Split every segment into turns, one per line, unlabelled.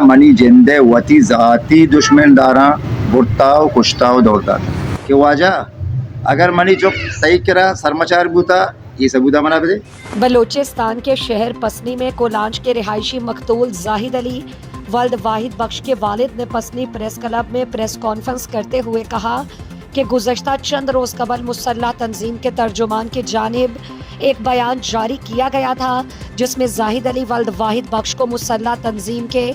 منی جندے وتی ذاتی دشمن داراں برتاو کشتاو دولتا کہ واجہ اگر منی چوک صحیح کرا سرمچار بوتا یہ ثبوتا منا بدے.
بلوچستان کے شہر پسنی میں کولانچ کے رہائشی مقتول زاہد علی ولد واحد بخش کے والد نے پسنی پریس کلب میں پریس کانفرنس کرتے ہوئے کہا کہ گزشتہ چند روز قبل مسلح تنظیم کے ترجمان کی جانب ایک بیان جاری کیا گیا تھا جس میں زاہد علی ولد واحد بخش کو مسلح تنظیم کے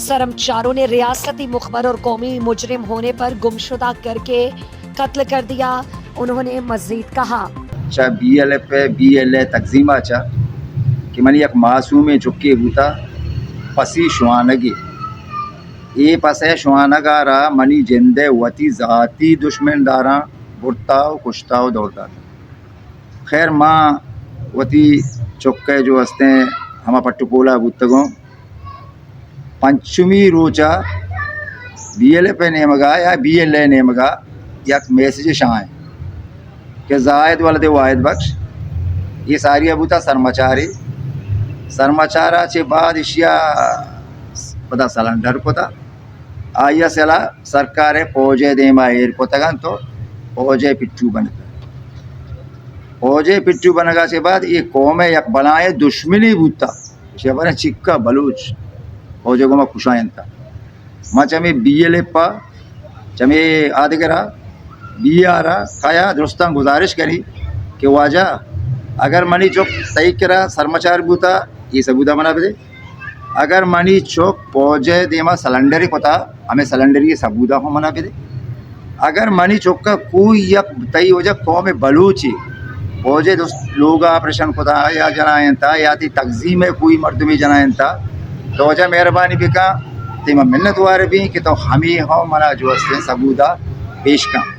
سرمچاروں نے ریاستی مخبر اور قومی مجرم ہونے پر گمشدہ کر کے قتل کر دیا. انہوں نے مزید کہا
چا B L F B L A تقزیمہ چا کہ منی یک معصوم چکے ہوتا پسی شوانگی اے پسے شوانگارا منی جندے وتی ذاتی دشمن داراں برتاو کشتاو دولتا. خیر ماں وتی چکے جو ہستے ہما پٹو پولا بوتگوں پنچمی روچا بی ایل ایف نیمگا یا بی ایل اے نیمگا یک میسیج شائیں کہ زائد ولد واحد بخش یہ ساری ابوتا سرمچارا چے بعد اشیا پدا سلنڈر کو تھا آیا سلا سرکار پوجے دیما ایر کو تگن تو پوجے پچو بنگا سے بعد یہ قوم یک بلائے دشمنی بوتا شبر چکا بلوچ پوجے کو ما خوشائن تھا ما چمی بی ایل ایف پا چمی آدگرہ بی آرہ کھایا درستان گزارش کری کہ واجہ اگر منی چوک صحیح کرا سرمچار بوتا یہ ثبوتا منا بدے. اگر منی چوک پوجے دیما سلنڈری کو تھا ہمیں سلنڈری ثبوتا ہو منا بدے. اگر منی چوک کا کوئی یک تئی ہو جا قوم بلوچی پوجے لوگا آپریشن کو تھا یا جنائن تھا یا تی تقزیم کوئی مردمی جنائن تھا تو وجہ مہربانی بکا تیما منت وارے بھی کہ تو ہمیں ہو منا جو اس ثبوتا پیش کام